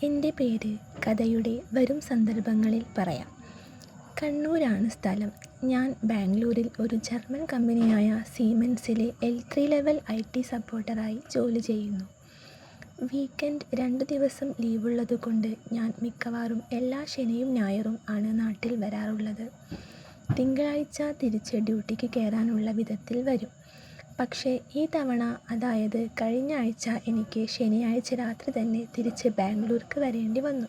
എൻ്റെ പേര് കഥയുടെ വരും സന്ദർഭങ്ങളിൽ പറയാം. കണ്ണൂരാണ് സ്ഥലം. ഞാൻ ബാംഗ്ലൂരിൽ ഒരു ജർമ്മൻ കമ്പനിയായ സീമെൻസിലെ L3 ലെവൽ IT സപ്പോർട്ടറായി ജോലി ചെയ്യുന്നു. വീക്കെൻഡ് 2 ദിവസം ലീവുള്ളതുകൊണ്ട് ഞാൻ മിക്കവാറും എല്ലാ ശനിയും ഞായറും ആണ് നാട്ടിൽ വരാറുള്ളത്. തിങ്കളാഴ്ച തിരിച്ച് ഡ്യൂട്ടിക്ക് കയറാനുള്ള വിധത്തിൽ വരും. പക്ഷേ ഈ തവണ, അതായത് കഴിഞ്ഞ ആഴ്ച, എനിക്ക് ശനിയാഴ്ച രാത്രി തന്നെ തിരിച്ച് ബാംഗ്ലൂർക്ക് വരേണ്ടി വന്നു.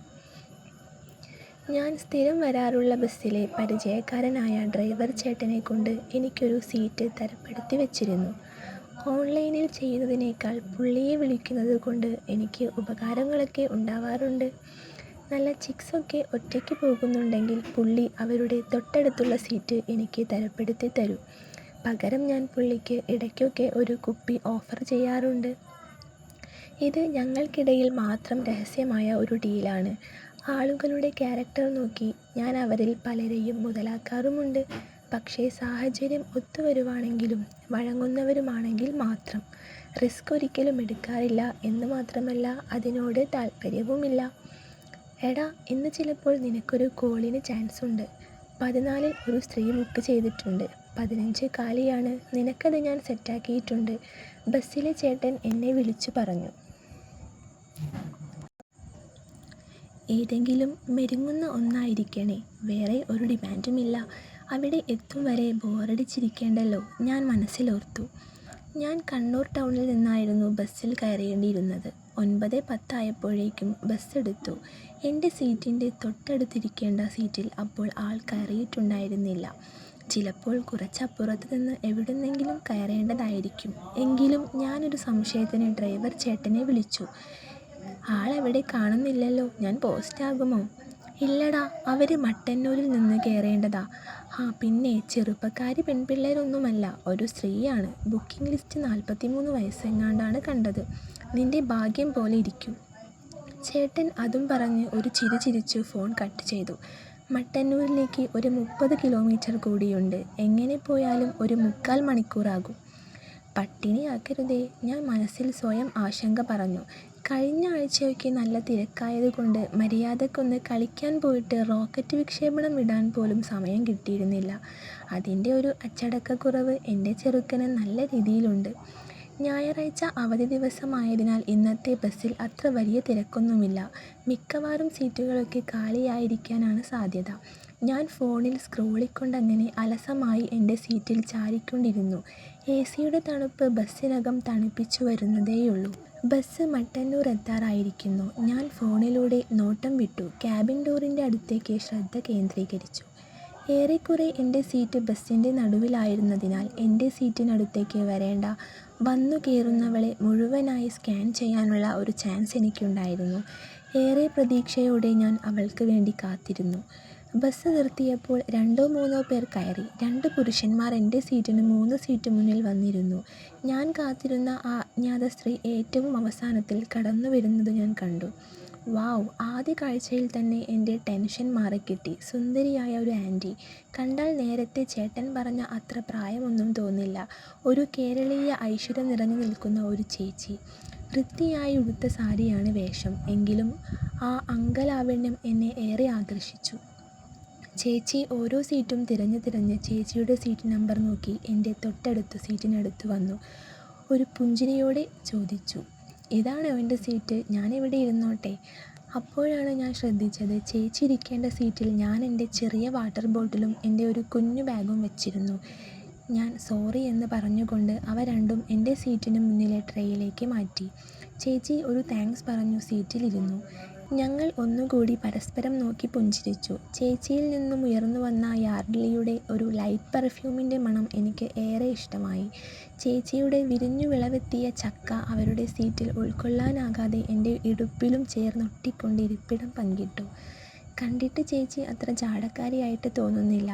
ഞാൻ സ്ഥിരം വരാറുള്ള ബസ്സിലെ പരിചയക്കാരനായ ഡ്രൈവർ ചേട്ടനെ കൊണ്ട് എനിക്കൊരു സീറ്റ് തരപ്പെടുത്തി വെച്ചിരുന്നു. ഓൺലൈനിൽ ചെയ്യുന്നതിനേക്കാൾ പുള്ളിയെ വിളിക്കുന്നത് കൊണ്ട് എനിക്ക് ഉപകാരങ്ങളൊക്കെ ഉണ്ടാവാറുണ്ട്. നല്ല ചിക്സൊക്കെ ഒറ്റയ്ക്ക് പോകുന്നുണ്ടെങ്കിൽ പുള്ളി അവരുടെ തൊട്ടടുത്തുള്ള സീറ്റ് എനിക്ക് തരപ്പെടുത്തി തരും. പകരം ഞാൻ പുള്ളിക്ക് ഇടയ്ക്കൊക്കെ ഒരു കുപ്പി ഓഫർ ചെയ്യാറുണ്ട്. ഇത് ഞങ്ങൾക്കിടയിൽ മാത്രം രഹസ്യമായ ഒരു ഡീലാണ്. ആളുകളുടെ ക്യാരക്ടർ നോക്കി ഞാൻ അവരിൽ പലരെയും മുതലാക്കാറുമുണ്ട്. പക്ഷേ സാഹചര്യം ഒത്തുവരുവാണെങ്കിലും വഴങ്ങുന്നവരുമാണെങ്കിൽ മാത്രം. റിസ്ക് ഒരിക്കലും എടുക്കാറില്ല എന്ന് മാത്രമല്ല, അതിനോട് താല്പര്യവുമില്ല. എടാ, ഇന്ന് ചിലപ്പോൾ നിനക്കൊരു കോളിന് ചാൻസ് ഉണ്ട്. 14-ൽ ഒരു സ്ത്രീ ബുക്ക് ചെയ്തിട്ടുണ്ട്. 15 കാലിയാണ്. നിനക്കത് ഞാൻ സെറ്റാക്കിയിട്ടുണ്ട്. ബസ്സിലെ ചേട്ടൻ എന്നെ വിളിച്ചു പറഞ്ഞു. ഏതെങ്കിലും മെരുങ്ങുന്ന ഒന്നായിരിക്കണേ, വേറെ ഒരു ഡിമാൻഡുമില്ല. അവിടെ എത്തും വരെ ബോറടിച്ചിരിക്കേണ്ടല്ലോ, ഞാൻ മനസ്സിലോർത്തു. ഞാൻ കണ്ണൂർ ടൗണിൽ നിന്നായിരുന്നു ബസ്സിൽ കയറേണ്ടിയിരുന്നത്. 9:10 ആയപ്പോഴേക്കും ബസ്സെടുത്തു. എൻ്റെ സീറ്റിൻ്റെ തൊട്ടടുത്തിരിക്കേണ്ട സീറ്റിൽ അപ്പോൾ ആൾ കയറിയിട്ടുണ്ടായിരുന്നില്ല. ചിലപ്പോൾ കുറച്ചപ്പുറത്ത് നിന്ന് എവിടുന്നെങ്കിലും കയറേണ്ടതായിരിക്കും. എങ്കിലും ഞാനൊരു സംശയത്തിന് ഡ്രൈവർ ചേട്ടനെ വിളിച്ചു. ആളെവിടെ കാണുന്നില്ലല്ലോ, ഞാൻ പോസ്റ്റാകുമോ? ഇല്ലടാ, അവർ മട്ടന്നൂരിൽ നിന്ന് കയറേണ്ടതാ. പിന്നെ ചെറുപ്പക്കാരി പെൺപിള്ളേരൊന്നുമല്ല, ഒരു സ്ത്രീയാണ്. ബുക്കിംഗ് ലിസ്റ്റ് 43 വയസ്സെങ്ങാണ്ടാണ് കണ്ടത്. നിൻ്റെ ഭാഗ്യം പോലെ ഇരിക്കും. ചേട്ടൻ അതും പറഞ്ഞ് ഒരു ചിരി ചിരിച്ചു ഫോൺ കട്ട് ചെയ്തു. മട്ടന്നൂരിലേക്ക് ഒരു 30 കിലോമീറ്റർ കൂടിയുണ്ട്. എങ്ങനെ പോയാലും ഒരു 3/4 മണിക്കൂറാകും. പട്ടിണിയാക്കരുതേ, ഞാൻ മനസ്സിൽ സ്വയം ആശങ്ക പറഞ്ഞു. കഴിഞ്ഞ ആഴ്ചയൊക്കെ നല്ല തിരക്കായതുകൊണ്ട് മര്യാദക്കൊന്ന് കളിക്കാൻ പോയിട്ട് റോക്കറ്റ് വിക്ഷേപണം വിടാൻ പോലും സമയം കിട്ടിയിരുന്നില്ല. അതിൻ്റെ ഒരു അച്ചടക്കക്കുറവ് എൻ്റെ ചെറുക്കന് നല്ല രീതിയിലുണ്ട്. ഞായറാഴ്ച അവധി ദിവസമായതിനാൽ ഇന്നത്തെ ബസ്സിൽ അത്ര വലിയ തിരക്കൊന്നുമില്ല. മിക്കവാറും സീറ്റുകളൊക്കെ കാലിയായിരിക്കാനാണ് സാധ്യത. ഞാൻ ഫോണിൽ സ്ക്രോളിക്കൊണ്ടങ്ങനെ അലസമായി എൻ്റെ സീറ്റിൽ ചാരിക്കൊണ്ടിരുന്നു. AC-യുടെ തണുപ്പ് ബസ്സിനകം തണുപ്പിച്ചു വരുന്നതേയുള്ളൂ. ബസ് മട്ടന്നൂർ എത്താറായിരിക്കുന്നു. ഞാൻ ഫോണിലൂടെ നോട്ടം വിട്ടു. ക്യാബിൻ ഡോറിൻ്റെ അടുത്തേക്ക് ശ്രദ്ധ കേന്ദ്രീകരിച്ചു. ഏറെക്കുറെ എൻ്റെ സീറ്റ് ബസ്സിൻ്റെ നടുവിലായിരുന്നതിനാൽ എൻ്റെ സീറ്റിനടുത്തേക്ക് വരേണ്ട വന്നു കയറുന്നവളെ മുഴുവനായി സ്കാൻ ചെയ്യാനുള്ള ഒരു ചാൻസ് എനിക്കുണ്ടായിരുന്നു. ഏറെ പ്രതീക്ഷയോടെ ഞാൻ അവൾക്ക് വേണ്ടി കാത്തിരുന്നു. ബസ് നിർത്തിയപ്പോൾ 2-3 പേർ കയറി. 2 പുരുഷന്മാർ എൻ്റെ സീറ്റിന് 3 സീറ്റ് മുന്നിൽ വന്നിരുന്നു. ഞാൻ കാത്തിരുന്ന ആ അജ്ഞാത സ്ത്രീ ഏറ്റവും അവസാനത്തിൽ കടന്നു വരുന്നത് ഞാൻ കണ്ടു. വാവ്, ആദ്യ കാഴ്ചയിൽ തന്നെ എൻ്റെ ടെൻഷൻ മാറിക്കിട്ടി. സുന്ദരിയായ ഒരു ആൻറ്റി. കണ്ടാൽ നേരത്തെ ചേട്ടൻ പറഞ്ഞ അത്ര പ്രായമൊന്നും തോന്നില്ല. ഒരു കേരളീയ ഐശ്വര്യം നിറഞ്ഞു നിൽക്കുന്ന ഒരു ചേച്ചി. വൃത്തിയായി ഉടുത്ത സാരിയാണ് വേഷം. എങ്കിലും ആ അംഗലാവണ്യം എന്നെ ഏറെ ആകർഷിച്ചു. ചേച്ചി ഓരോ സീറ്റും തിരഞ്ഞ് ചേച്ചിയുടെ സീറ്റ് നമ്പർ നോക്കി എൻ്റെ തൊട്ടടുത്ത സീറ്റിനടുത്ത് വന്നു. ഒരു പുഞ്ചിരിയോടെ ചോദിച്ചു, ഇതാണോ എൻ്റെ സീറ്റ്? ഞാനിവിടെ ഇരുന്നോട്ടെ? അപ്പോഴാണ് ഞാൻ ശ്രദ്ധിച്ചത്, ചേച്ചി ഇരിക്കേണ്ട സീറ്റിൽ ഞാൻ എൻ്റെ ചെറിയ വാട്ടർ ബോട്ടിലും എൻ്റെ ഒരു കുഞ്ഞു ബാഗും വെച്ചിരുന്നു. ഞാൻ സോറി എന്ന് പറഞ്ഞുകൊണ്ട് അവ രണ്ടും എൻ്റെ സീറ്റിന് മുന്നിലെ ട്രേയിലേക്ക് മാറ്റി. ചേച്ചി ഒരു താങ്ക്സ് പറഞ്ഞു സീറ്റിലിരുന്നു. ഞങ്ങൾ ഒന്നുകൂടി പരസ്പരം നോക്കി പുഞ്ചിരിച്ചു. ചേച്ചിയിൽ നിന്നും ഉയർന്നു വന്ന യാർഡ്ലിയുടെ ഒരു ലൈറ്റ് പെർഫ്യൂമിൻ്റെ മണം എനിക്ക് ഏറെ ഇഷ്ടമായി. ചേച്ചിയുടെ വിരിഞ്ഞു വിളവെത്തിയ ചക്ക അവരുടെ സീറ്റിൽ ഉൾക്കൊള്ളാനാകാതെ എൻ്റെ ഇടുപ്പിലും ചേർന്നൊട്ടിക്കൊണ്ട് ഇരിപ്പിടം പങ്കിട്ടു. കണ്ടിട്ട് ചേച്ചി അത്ര ജാടക്കാരിയായിട്ട് തോന്നുന്നില്ല.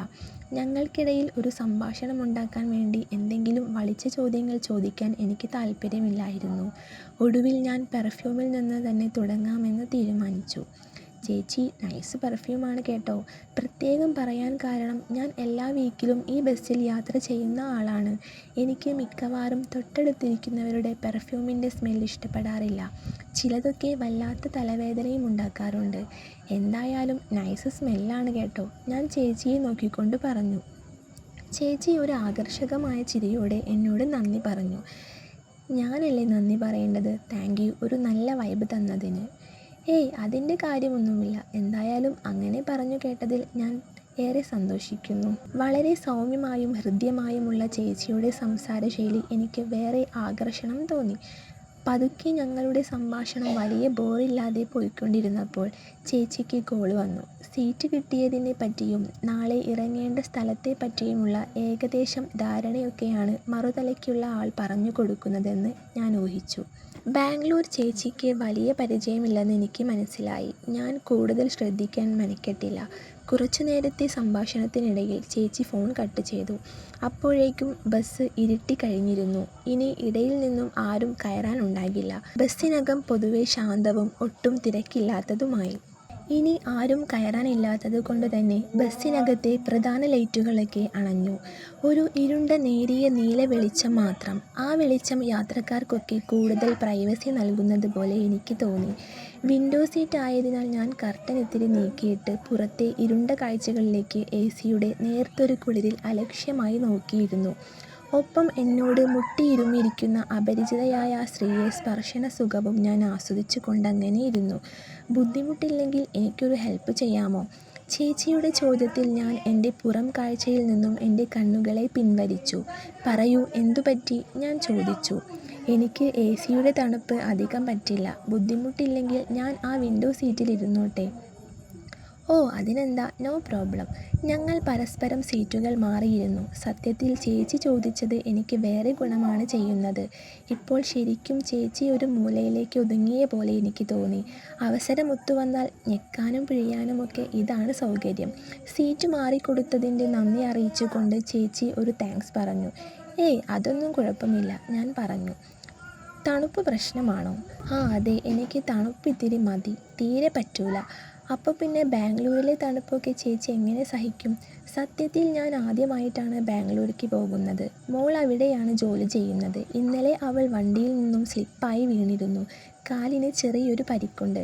ഞങ്ങൾക്കിടയിൽ ഒരു സംഭാഷണമുണ്ടാക്കാൻ വേണ്ടി എന്തെങ്കിലും വളിച്ച ചോദ്യങ്ങൾ ചോദിക്കാൻ എനിക്ക് താല്പര്യമില്ലായിരുന്നു. ഒടുവിൽ ഞാൻ പെർഫ്യൂമിൽ നിന്ന് തന്നെ തുടങ്ങാമെന്ന് തീരുമാനിച്ചു. ചേച്ചി നൈസ് പെർഫ്യൂമാണ് കേട്ടോ. പ്രത്യേകം പറയാൻ കാരണം ഞാൻ എല്ലാ വീക്കിലും ഈ ബസ്സിൽ യാത്ര ചെയ്യുന്ന ആളാണ്. എനിക്ക് മിക്കവാറും തൊട്ടടുത്തിരിക്കുന്നവരുടെ പെർഫ്യൂമിൻ്റെ സ്മെൽ ഇഷ്ടപ്പെടാറില്ല. ചിലതൊക്കെ വല്ലാത്ത തലവേദനയും ഉണ്ടാക്കാറുണ്ട്. എന്തായാലും നൈസ് സ്മെല്ലാണ് കേട്ടോ, ഞാൻ ചേച്ചിയെ നോക്കിക്കൊണ്ട് പറഞ്ഞു. ചേച്ചി ഒരു ആകർഷകമായ ചിരിയോടെ എന്നോട് നന്ദി പറഞ്ഞു. ഞാനല്ലേ നന്ദി പറയേണ്ടത്, താങ്ക് യു ഒരു നല്ല വൈബ് തന്നതിന്. ഏയ് അതിൻ്റെ കാര്യമൊന്നുമില്ല. എന്തായാലും അങ്ങനെ പറഞ്ഞു കേട്ടതിൽ ഞാൻ ഏറെ സന്തോഷിക്കുന്നു. വളരെ സൗമ്യമായും ഹൃദ്യമായുമുള്ള ചേച്ചിയുടെ സംസാരശൈലി എനിക്ക് വേറെ ആകർഷണം തോന്നി. പതുക്കെ ഞങ്ങളുടെ സംഭാഷണം വലിയ ബോറില്ലാതെ പോയിക്കൊണ്ടിരുന്നപ്പോൾ ചേച്ചിക്ക് കോൾ വന്നു. സീറ്റ് കിട്ടിയതിനെ പറ്റിയും നാളെ ഇറങ്ങേണ്ട സ്ഥലത്തെ പറ്റിയുമുള്ള ഏകദേശം ധാരണയൊക്കെയാണ് മറുതലയ്ക്കുള്ള ആൾ പറഞ്ഞു കൊടുക്കുന്നതെന്ന് ഞാൻ ഊഹിച്ചു. ബാംഗ്ലൂർ ചേച്ചിക്ക് വലിയ പരിചയമില്ലെന്ന് എനിക്ക് മനസ്സിലായി. ഞാൻ കൂടുതൽ ശ്രദ്ധിക്കാൻ മെനക്കെട്ടില്ല. കുറച്ചു നേരത്തെ സംഭാഷണത്തിനിടയിൽ ചേച്ചി ഫോൺ കട്ട് ചെയ്തു. അപ്പോഴേക്കും ബസ് ഇരുട്ടി കഴിഞ്ഞിരുന്നു. ഇനി ഇടയിൽ നിന്നും ആരും കയറാനുണ്ടാകില്ല. ബസ്സിനകം പൊതുവെ ശാന്തവും ഒട്ടും തിരക്കില്ലാത്തതുമായി. ഇനി ആരും കയറാനില്ലാത്തത് കൊണ്ട് തന്നെ ബസ്സിനകത്തെ പ്രധാന ലൈറ്റുകളൊക്കെ അണഞ്ഞു. ഒരു ഇരുണ്ട നേരിയ നീല വെളിച്ചം മാത്രം. ആ വെളിച്ചം യാത്രക്കാർക്കൊക്കെ കൂടുതൽ പ്രൈവസി നൽകുന്നത് പോലെ എനിക്ക് തോന്നി. വിൻഡോ സീറ്റ് ആയതിനാൽ ഞാൻ കർട്ടൻ ഇത്തിരി നീക്കിയിട്ട് പുറത്തെ ഇരുണ്ട കാഴ്ചകളിലേക്ക് AC-യുടെ നേർത്തൊരു കുളിരിൽ അലക്ഷ്യമായി നോക്കിയിരുന്നു. ഒപ്പം എന്നോട് മുട്ടിയിരുന്നിരിക്കുന്ന അപരിചിതയായ ആ സ്ത്രീയെ സ്പർശന സുഖവും ഞാൻ ആസ്വദിച്ചു കൊണ്ടങ്ങനെ ഇരുന്നു. ബുദ്ധിമുട്ടില്ലെങ്കിൽ എനിക്കൊരു ഹെൽപ്പ് ചെയ്യാമോ? ചേച്ചിയുടെ ചോദ്യത്തിൽ ഞാൻ എൻ്റെ പുറം കാഴ്ചയിൽ നിന്നും എൻ്റെ കണ്ണുകളെ പിൻവലിച്ചു. പറയൂ, എന്തുപറ്റി? ഞാൻ ചോദിച്ചു. എനിക്ക് AC-യുടെ തണുപ്പ് അധികം പറ്റില്ല. ബുദ്ധിമുട്ടില്ലെങ്കിൽ ഞാൻ ആ വിൻഡോ സീറ്റിൽ ഇരുന്നോട്ടെ? ഓ അതിനെന്താ, നോ പ്രോബ്ലം. ഞങ്ങൾ പരസ്പരം സീറ്റുകൾ മാറിയിരുന്നു. സത്യത്തിൽ ചേച്ചി ചോദിച്ചത് എനിക്ക് വേറെ ഗുണമാണ് ചെയ്യുന്നത്. ഇപ്പോൾ ശരിക്കും ചേച്ചി ഒരു മൂലയിലേക്ക് ഒതുങ്ങിയ പോലെ എനിക്ക് തോന്നി. അവസരം ഒത്തുവന്നാൽ ഞെക്കാനും പിഴിയാനുമൊക്കെ ഇതാണ് സൗകര്യം. സീറ്റ് മാറിക്കൊടുത്തതിൻ്റെ നന്ദി അറിയിച്ചുകൊണ്ട് ചേച്ചി ഒരു താങ്ക്സ് പറഞ്ഞു. ഏയ് അതൊന്നും കുഴപ്പമില്ല, ഞാൻ പറഞ്ഞു. തണുപ്പ് പ്രശ്നമാണോ? അതെ, എനിക്ക് തണുപ്പ് ഇത്തിരി മതി, തീരെ പറ്റൂല. അപ്പോൾ പിന്നെ ബാംഗ്ലൂരിലെ തണുപ്പൊക്കെ ചേച്ചി എങ്ങനെ സഹിക്കും? സത്യത്തിൽ ഞാൻ ആദ്യമായിട്ടാണ് ബാംഗ്ലൂർക്ക് പോകുന്നത്. മോൾ അവിടെയാണ് ജോലി ചെയ്യുന്നത്. ഇന്നലെ അവൾ വണ്ടിയിൽ നിന്നും സ്ലിപ്പായി വീണിരുന്നു. കാലിന് ചെറിയൊരു പരിക്കുണ്ട്.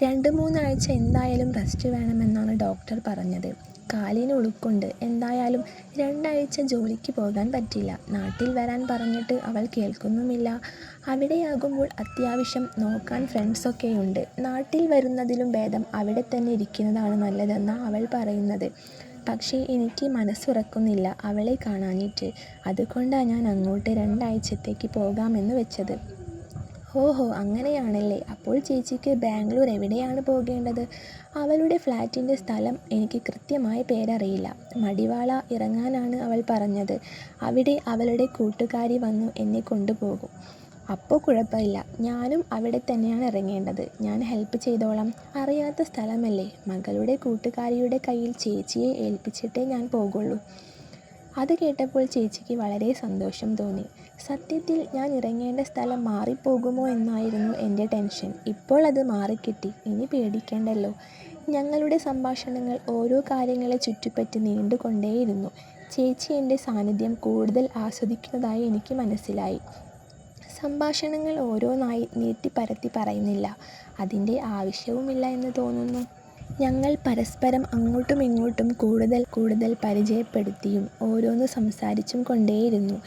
2-3 ആഴ്ച എന്തായാലും റെസ്റ്റ് വേണമെന്നാണ് ഡോക്ടർ പറഞ്ഞത്. കാലിന് ഉളുക്കുണ്ട്. എന്തായാലും 2 ആഴ്ച ജോലിക്ക് പോകാൻ പറ്റില്ല. നാട്ടിൽ വരാൻ പറഞ്ഞിട്ട് അവൾ കേൾക്കുന്നുമില്ല. അവിടെയാകുമ്പോൾ അത്യാവശ്യം നോക്കാൻ ഫ്രണ്ട്സൊക്കെയുണ്ട്. നാട്ടിൽ വരുന്നതിലും ഭേദം അവിടെ തന്നെ ഇരിക്കുന്നതാണ് നല്ലതെന്നാണ് അവൾ പറയുന്നത്. പക്ഷേ എനിക്ക് മനസ്സുറക്കുന്നില്ല അവളെ കാണാഞ്ഞിട്ട്. അതുകൊണ്ടാണ് ഞാൻ അങ്ങോട്ട് 2 ആഴ്ചത്തേക്ക് പോകാമെന്ന് വെച്ചത്. ഓഹോ അങ്ങനെയാണല്ലേ. അപ്പോൾ ചേച്ചിക്ക് ബാംഗ്ലൂർ എവിടെയാണ് പോകേണ്ടത്? അവളുടെ ഫ്ലാറ്റിൻ്റെ സ്ഥലം എനിക്ക് കൃത്യമായ പേരറിയില്ല. മടിവാള ഇറങ്ങാനാണ് അവൾ പറഞ്ഞത്. അവിടെ അവളുടെ കൂട്ടുകാരി വന്നു എന്നെ കൊണ്ടുപോകും. അപ്പോൾ കുഴപ്പമില്ല, ഞാനും അവിടെ തന്നെയാണ് ഇറങ്ങേണ്ടത്. ഞാൻ ഹെൽപ്പ് ചെയ്തോളാം. അറിയാത്ത സ്ഥലമല്ലേ. മകളുടെ കൂട്ടുകാരിയുടെ കയ്യിൽ ചേച്ചിയെ ഏൽപ്പിച്ചിട്ടേ ഞാൻ പോകുള്ളൂ. അത് കേട്ടപ്പോൾ ചേച്ചിക്ക് വളരെ സന്തോഷം തോന്നി. സത്യത്തിൽ ഞാൻ ഇറങ്ങേണ്ട സ്ഥലം മാറിപ്പോകുമോ എന്നായിരുന്നു എൻ്റെ ടെൻഷൻ. ഇപ്പോൾ അത് മാറിക്കിട്ടി. ഇനി പേടിക്കേണ്ടല്ലോ. ഞങ്ങളുടെ സംഭാഷണങ്ങൾ ഓരോ കാര്യങ്ങളെ ചുറ്റിപ്പറ്റി നീണ്ടുകൊണ്ടേയിരുന്നു. ചേച്ചി എൻ്റെ സാന്നിധ്യം കൂടുതൽ ആസ്വദിക്കുന്നതായി എനിക്ക് മനസ്സിലായി. സംഭാഷണങ്ങൾ ഓരോന്നായി നീട്ടിപ്പരത്തി പറയുന്നില്ല. അതിൻ്റെ ആവശ്യവുമില്ല എന്ന് തോന്നുന്നു. ഞങ്ങൾ പരസ്പരം അങ്ങോട്ടും ഇങ്ങോട്ടും കൂടുതൽ പരിചയപ്പെടുത്തിയും ഓരോന്ന് സംസാരിച്ചും കൊണ്ടേയിരുന്നു.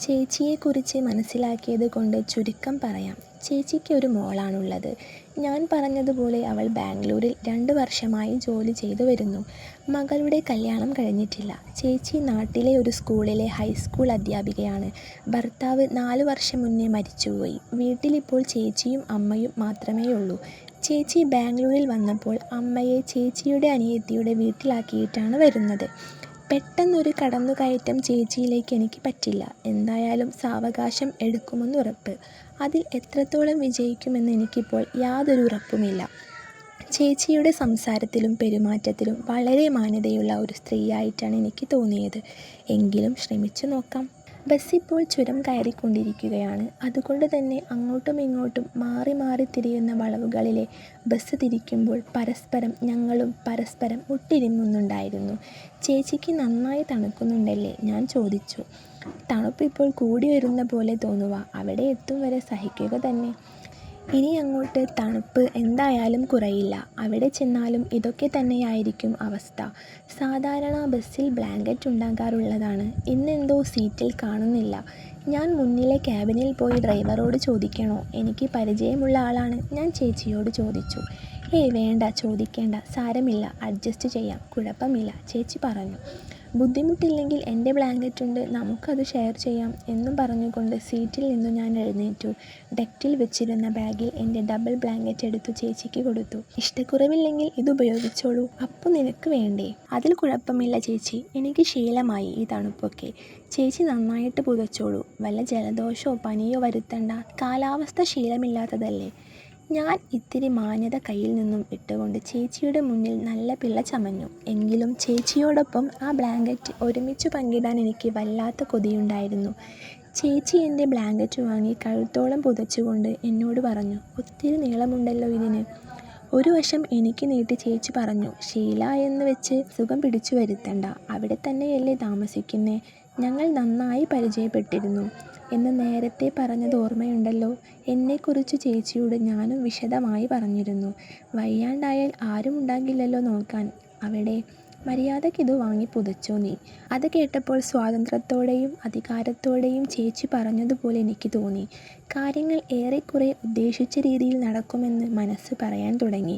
ചേച്ചിയെക്കുറിച്ച് മനസ്സിലാക്കിയത് കൊണ്ട് ചുരുക്കം പറയാം. ചേച്ചിക്ക് ഒരു മോളാണുള്ളത്. ഞാൻ പറഞ്ഞതുപോലെ അവൾ ബാംഗ്ലൂരിൽ 2 വർഷമായി ജോലി ചെയ്തു വരുന്നു. മകളുടെ കല്യാണം കഴിഞ്ഞിട്ടില്ല. ചേച്ചി നാട്ടിലെ ഒരു സ്കൂളിലെ ഹൈസ്കൂൾ അധ്യാപികയാണ്. ഭർത്താവ് 4 വർഷം മുന്നേ മരിച്ചുപോയി. വീട്ടിലിപ്പോൾ ചേച്ചിയും അമ്മയും മാത്രമേയുള്ളൂ. ചേച്ചി ബാംഗ്ലൂരിൽ വന്നപ്പോൾ അമ്മയെ ചേച്ചിയുടെ അനിയത്തിയുടെ വീട്ടിലാക്കിയിട്ടാണ് വരുന്നത്. പെട്ടെന്നൊരു കടന്നുകയറ്റം ചേച്ചിയിലേക്ക് എനിക്ക് പറ്റില്ല. എന്തായാലും സാവകാശം എടുക്കുമെന്നുറപ്പ്. അതിൽ എത്രത്തോളം വിജയിക്കുമെന്ന് എനിക്കിപ്പോൾ യാതൊരു ഉറപ്പുമില്ല. ചേച്ചിയുടെ സംസാരത്തിലും പെരുമാറ്റത്തിലും വളരെ മാന്യതയുള്ള ഒരു സ്ത്രീയായിട്ടാണ് എനിക്ക് തോന്നിയത്. എങ്കിലും ശ്രമിച്ചു നോക്കാം. ബസ്സിപ്പോൾ ചുരം കയറിക്കൊണ്ടിരിക്കുകയാണ്. അതുകൊണ്ട് തന്നെ അങ്ങോട്ടും ഇങ്ങോട്ടും മാറി മാറി തിരിയുന്ന വളവുകളിലെ ബസ് തിരിക്കുമ്പോൾ ഞങ്ങളും പരസ്പരം മുട്ടിരുമ്മുന്നുണ്ടായിരുന്നു. ചേച്ചിക്ക് നന്നായി തണുക്കുന്നുണ്ടല്ലേ? ഞാൻ ചോദിച്ചു. തണുപ്പിപ്പോൾ കൂടി വരുന്ന പോലെ തോന്നുക. അവിടെ എത്തും വരെ സഹിക്കുക തന്നെ. ഇനി അങ്ങോട്ട് തണുപ്പ് എന്തായാലും കുറയില്ല. അവിടെ ചെന്നാലും ഇതൊക്കെ തന്നെയായിരിക്കും അവസ്ഥ. സാധാരണ ബസ്സിൽ ബ്ലാങ്കറ്റ് ഉണ്ടാകാറുള്ളതാണ്. ഇന്നെന്തോ സീറ്റിൽ കാണുന്നില്ല. ഞാൻ മുന്നിലെ ക്യാബിനിൽ പോയി ഡ്രൈവറോട് ചോദിക്കണോ? എനിക്ക് പരിചയമുള്ള ആളാണ്. ഞാൻ ചേച്ചിയോട് ചോദിച്ചു. ഏയ് വേണ്ട, ചോദിക്കേണ്ട, സാരമില്ല, അഡ്ജസ്റ്റ് ചെയ്യാം, കുഴപ്പമില്ല, ചേച്ചി പറഞ്ഞു. ബുദ്ധിമുട്ടില്ലെങ്കിൽ എൻ്റെ ബ്ലാങ്കറ്റ് ഉണ്ട്, നമുക്കത് ഷെയർ ചെയ്യാം എന്നും പറഞ്ഞുകൊണ്ട് സീറ്റിൽ നിന്നു ഞാൻ എഴുന്നേറ്റു. ഡെക്കിൽ വെച്ചിരുന്ന ബാഗിൽ എൻ്റെ ഡബിൾ ബ്ലാങ്കറ്റ് എടുത്തു ചേച്ചിക്ക് കൊടുത്തു. ഇഷ്ടക്കുറവില്ലെങ്കിൽ ഇത് ഉപയോഗിച്ചോളൂ. അപ്പോൾ നിനക്ക് വേണ്ടേ? അതിൽ കുഴപ്പമില്ല ചേച്ചി, എനിക്ക് ശീലമായി ഈ തണുപ്പൊക്കെ. ചേച്ചി നന്നായിട്ട് പുതച്ചോളൂ. വല്ല ജലദോഷമോ പനിയോ വരുത്തണ്ട, കാലാവസ്ഥ ശീലമില്ലാത്തതല്ലേ. ഞാൻ ഇത്തിരി മാന്യത കയ്യിൽ നിന്നും ഇട്ടുകൊണ്ട് ചേച്ചിയുടെ മുന്നിൽ നല്ല പിള്ള ചമഞ്ഞു. എങ്കിലും ചേച്ചിയോടൊപ്പം ആ ബ്ലാങ്കറ്റ് ഒരുമിച്ച് പങ്കിടാൻ എനിക്ക് വല്ലാത്ത കൊതിയുണ്ടായിരുന്നു. ചേച്ചി എൻ്റെ ബ്ലാങ്കറ്റ് വാങ്ങി കഴുത്തോളം പുതച്ചുകൊണ്ട് എന്നോട് പറഞ്ഞു, ഒത്തിരി നീളമുണ്ടല്ലോ ഇതിന്. ഒരു വശം എനിക്ക് നീട്ടി ചേച്ചി പറഞ്ഞു, ഷീല എന്ന് വെച്ച് സുഖം പിടിച്ചു വരുത്തണ്ട, അവിടെ തന്നെയല്ലേ താമസിക്കുന്നേ, ഞങ്ങൾ നന്നായി പരിചയപ്പെട്ടിരുന്നു എന്ന് നേരത്തെ പറഞ്ഞത് ഓർമ്മയുണ്ടല്ലോ. എന്നെക്കുറിച്ച് ചേച്ചിയോട് ഞാനും വിശദമായി പറഞ്ഞിരുന്നു. വയ്യാണ്ടായാൽ ആരും ഉണ്ടാകില്ലല്ലോ നോക്കാൻ അവിടെ. മര്യാദയ്ക്കിത് വാങ്ങി പുതച്ചോ നീ. അത് കേട്ടപ്പോൾ സ്വാതന്ത്ര്യത്തോടെയും അധികാരത്തോടെയും ചേച്ചി പറഞ്ഞതുപോലെ എനിക്ക് തോന്നി. കാര്യങ്ങൾ ഏറെക്കുറെ ഉദ്ദേശിച്ച രീതിയിൽ നടക്കുമെന്ന് മനസ്സ് പറയാൻ തുടങ്ങി.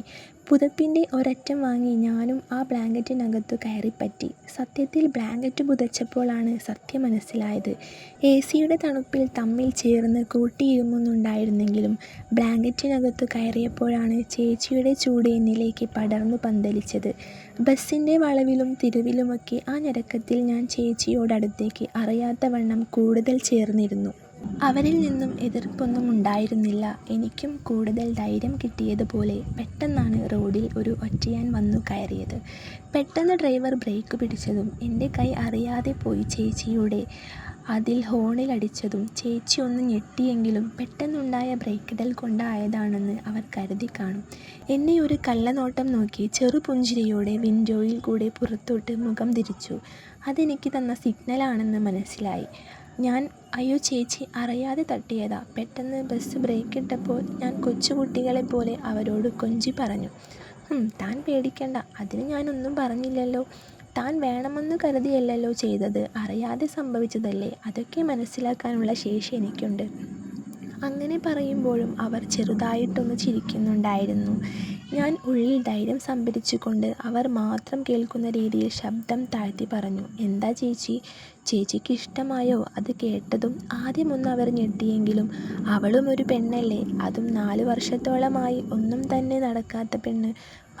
പുതപ്പിൻ്റെ ഒരറ്റം വാങ്ങി ഞാനും ആ ബ്ലാങ്കറ്റിനകത്തു കയറിപ്പറ്റി. സത്യത്തിൽ ബ്ലാങ്കറ്റ് പുതച്ചപ്പോഴാണ് സത്യം മനസ്സിലായത്. AC-യുടെ തണുപ്പിൽ തമ്മിൽ ചേർന്ന് കൂട്ടിയിരുമുന്നുണ്ടായിരുന്നെങ്കിലും ബ്ലാങ്കറ്റിനകത്തു കയറിയപ്പോഴാണ് ചേച്ചിയുടെ ചൂട് എന്നിലേക്ക് പടർന്നു പന്തലിച്ചത്. ബസ്സിൻ്റെ വളവിലും തിരിവിലുമൊക്കെ ആ ഞരക്കത്തിൽ ഞാൻ ചേച്ചിയോടടുത്തേക്ക് അറിയാത്തവണ്ണം കൂടുതൽ ചേർന്നിരുന്നു. അവരിൽ നിന്നും എതിർപ്പൊന്നും ഉണ്ടായിരുന്നില്ല. എനിക്കും കൂടുതൽ ധൈര്യം കിട്ടിയതുപോലെ പെട്ടെന്നാണ് റോഡിൽ ഒരു ഒറ്റയാൻ വന്നു കയറിയത്. പെട്ടെന്ന് ഡ്രൈവർ ബ്രേക്ക് പിടിച്ചതും എൻ്റെ കൈ അറിയാതെ പോയി ചേച്ചിയുടെ അതിൽ ഹോണിലടിച്ചതും ചേച്ചി ഒന്ന് ഞെട്ടിയെങ്കിലും പെട്ടെന്നുണ്ടായ ബ്രേക്കിടൽ കൊണ്ടായതാണെന്ന് അവർ കരുതി കാണും. എന്നെ ഒരു കള്ളനോട്ടം നോക്കി ചെറുപുഞ്ചിരിയോടെ വിൻഡോയിൽ കൂടെ പുറത്തോട്ട് മുഖം തിരിച്ചു. അതെനിക്ക് തന്ന സിഗ്നലാണെന്ന് മനസ്സിലായി. ഞാൻ അയ്യോ ചേച്ചി, അറിയാതെ തട്ടിയതാ. പെട്ടെന്ന് ബസ് ബ്രേക്കിട്ടപ്പോൾ ഞാൻ കൊച്ചുകുട്ടികളെപ്പോലെ അവരോട് കൊഞ്ചി പറഞ്ഞു. താൻ പേടിക്കണ്ട, അതിന് ഞാനൊന്നും പറഞ്ഞില്ലല്ലോ. താൻ വേണമെന്ന് കരുതിയല്ലല്ലോ ചെയ്തത്, അറിയാതെ സംഭവിച്ചതല്ലേ. അതൊക്കെ മനസ്സിലാക്കാനുള്ള ശേഷി എനിക്കുണ്ട്. അങ്ങനെ പറയുമ്പോഴും അവർ ചെറുതായിട്ടൊന്ന് ചിരിക്കുന്നുണ്ടായിരുന്നു. ഞാൻ ഉള്ളിൽ ധൈര്യം സംഭരിച്ചുകൊണ്ട് അവർ മാത്രം കേൾക്കുന്ന രീതിയിൽ ശബ്ദം താഴ്ത്തി പറഞ്ഞു, എന്താ ചേച്ചി, ചേച്ചിക്ക് ഇഷ്ടമായോ? അത് കേട്ടതും ആദ്യമൊന്ന് അവർ ഞെട്ടിയെങ്കിലും അവളും ഒരു പെണ്ണല്ലേ, അതും 4 വർഷത്തോളമായി ഒന്നും തന്നെ നടക്കാത്ത പെണ്ണ്.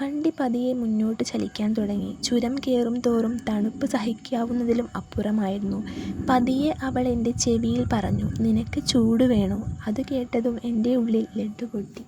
വണ്ടി പതിയെ മുന്നോട്ട് ചലിക്കാൻ തുടങ്ങി. ചുരം കയറും തോറും തണുപ്പ് സഹിക്കാവുന്നതിലും അപ്പുറമായിരുന്നു. പതിയെ അവൾ എൻ്റെ ചെവിയിൽ പറഞ്ഞു, നിനക്ക് ചൂട് വേണോ? അത് കേട്ടതും എൻ്റെ ഉള്ളിൽ ലഡ്ഡു പൊട്ടി.